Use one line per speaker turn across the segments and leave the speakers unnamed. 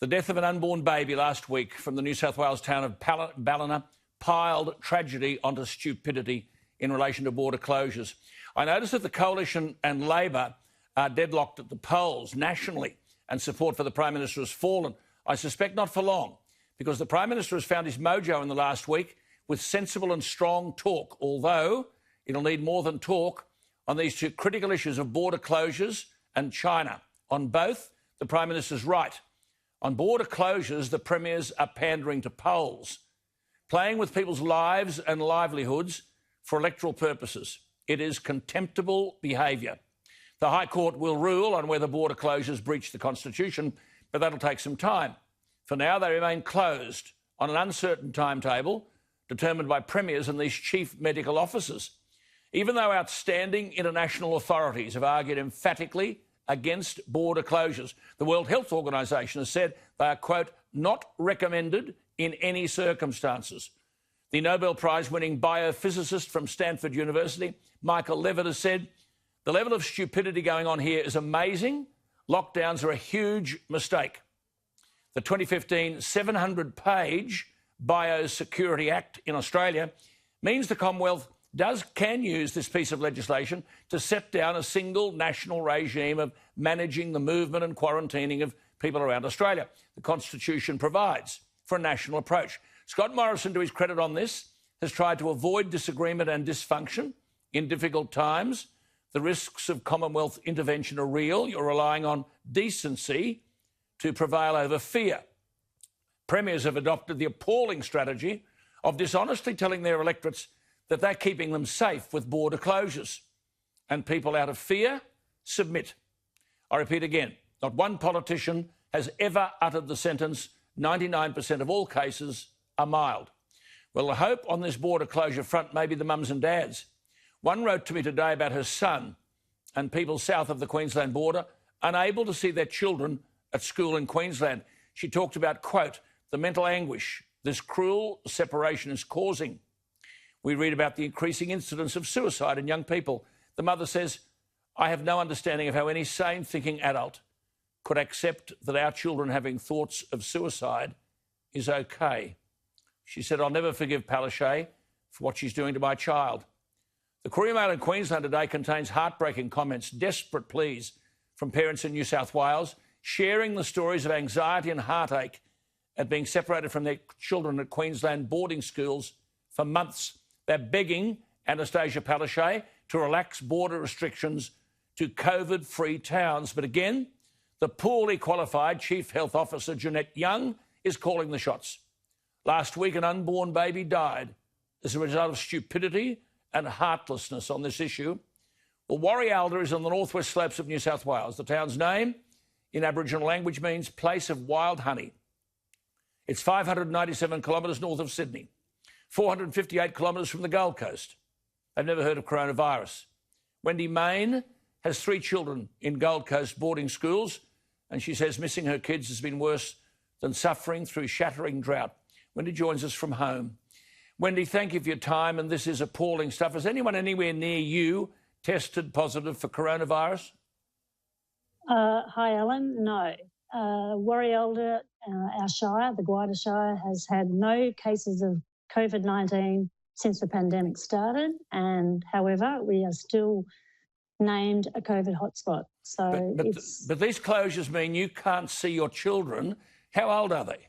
The death of an unborn baby last week from the New South Wales town of Ballina piled tragedy onto stupidity in relation to border closures. I noticed that the Coalition and Labor are deadlocked at the polls nationally and support for the Prime Minister has fallen. I suspect not for long, because the Prime Minister has found his mojo in the last week with sensible and strong talk, although it'll need more than talk on these two critical issues of border closures and China. On both, the Prime Minister's right. On border closures, the Premiers are pandering to polls, playing with people's lives and livelihoods for electoral purposes. It is contemptible behaviour. The High Court will rule on whether border closures breach the Constitution, but that'll take some time. For now, they remain closed on an uncertain timetable determined by Premiers and these chief medical officers, even though outstanding international authorities have argued emphatically against border closures. The World Health Organization has said they are, quote, not recommended in any circumstances. The Nobel Prize-winning biophysicist from Stanford University, Michael Levitt, has said the level of stupidity going on here is amazing. Lockdowns are a huge mistake. The 2015 700-page Biosecurity Act in Australia means the Commonwealth can use this piece of legislation to set down a single national regime of managing the movement and quarantining of people around Australia. The Constitution provides for a national approach. Scott Morrison, to his credit on this, has tried to avoid disagreement and dysfunction in difficult times. The risks of Commonwealth intervention are real. You're relying on decency to prevail over fear. Premiers have adopted the appalling strategy of dishonestly telling their electorates that they're keeping them safe with border closures. And people, out of fear, submit. I repeat again, not one politician has ever uttered the sentence, 99% of all cases are mild. Well, the hope on this border closure front may be the mums and dads. One wrote to me today about her son and people south of the Queensland border unable to see their children at school in Queensland. She talked about, quote, the mental anguish this cruel separation is causing. We read about the increasing incidence of suicide in young people. The mother says, I have no understanding of how any sane-thinking adult could accept that our children having thoughts of suicide is okay. She said, I'll never forgive Palaszczuk for what she's doing to my child. The Courier Mail in Queensland today contains heartbreaking comments, desperate pleas from parents in New South Wales, sharing the stories of anxiety and heartache at being separated from their children at Queensland boarding schools for months. They're begging Annastacia Palaszczuk to relax border restrictions to COVID-free towns. But again, the poorly qualified Chief Health Officer, Jeanette Young, is calling the shots. Last week, an unborn baby died as a result of stupidity and heartlessness on this issue. Well, Warrialda is on the northwest slopes of New South Wales. The town's name in Aboriginal language means place of wild honey. It's 597 kilometres north of Sydney, 458 kilometres from the Gold Coast. They've never heard of coronavirus. Wendy Mayne has 3 children in Gold Coast boarding schools, and she says missing her kids has been worse than suffering through shattering drought. Wendy joins us from home. Wendy, thank you for your time, and this is appalling stuff. Has anyone anywhere near you tested positive for coronavirus?
Hi, Alan. No. Warrialda, our shire, the Gwydir Shire, has had no cases of COVID-19 since the pandemic started, and however, we are still named a COVID hotspot. So
but these closures mean you can't see your children. How old are they?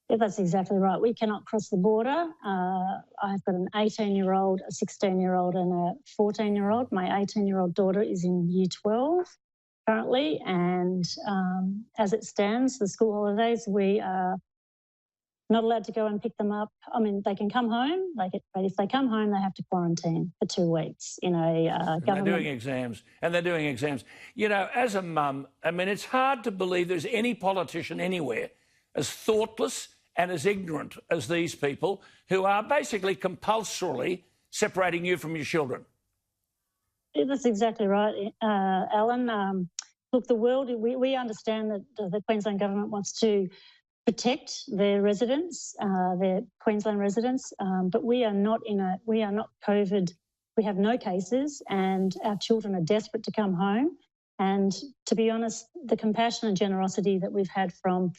Yeah, that's exactly right. We cannot cross the border. I've got an 18-year-old, a 16-year-old and a 14-year-old. My 18-year-old daughter is in year 12 currently, and as it stands, the school holidays, we are not allowed to go and pick them up. I mean, they can come home, but if they come home, they have to quarantine for 2 weeks in a government...
They're doing exams. You know, as a mum, I mean, it's hard to believe there's any politician anywhere as thoughtless and as ignorant as these people who are basically compulsorily separating you from your children.
That's exactly right, Alan. Look, the world, we understand that the Queensland government wants to protect their residents, their Queensland residents, but we are not COVID. We have no cases, and our children are desperate to come home. And to be honest, the compassion and generosity that we've had from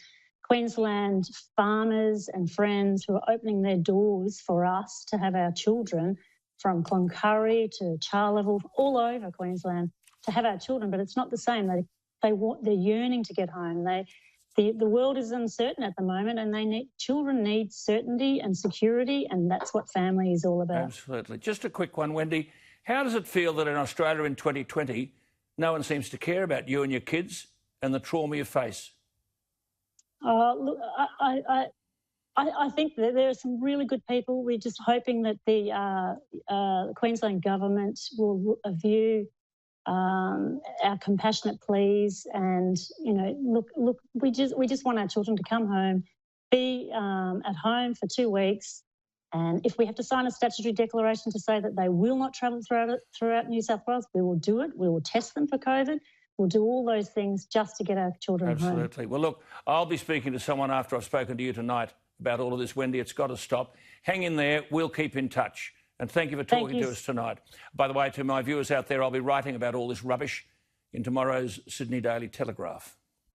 Queensland farmers and friends who are opening their doors for us to have our children, from Cloncurry to Charleville, all over Queensland, to have our children. But it's not the same. They're yearning to get home. The world is uncertain at the moment, and children need certainty and security, and that's what family is all about.
Absolutely. Just a quick one, Wendy. How does it feel that in Australia in 2020, no one seems to care about you and your kids and the trauma you face?
Look, I think that there are some really good people. We're just hoping that the Queensland government will view our compassionate pleas, and look, we just want our children to come home, be at home for 2 weeks, and if we have to sign a statutory declaration to say that they will not travel throughout New South Wales, we will do it. We will test them for COVID. We'll do all those things just to get our children home.
Absolutely. Well, look, I'll be speaking to someone after I've spoken to you tonight about all of this, Wendy. It's got to stop. Hang in there. We'll keep in touch. And thank you for talking to us tonight. By the way, to my viewers out there, I'll be writing about all this rubbish in tomorrow's Sydney Daily Telegraph.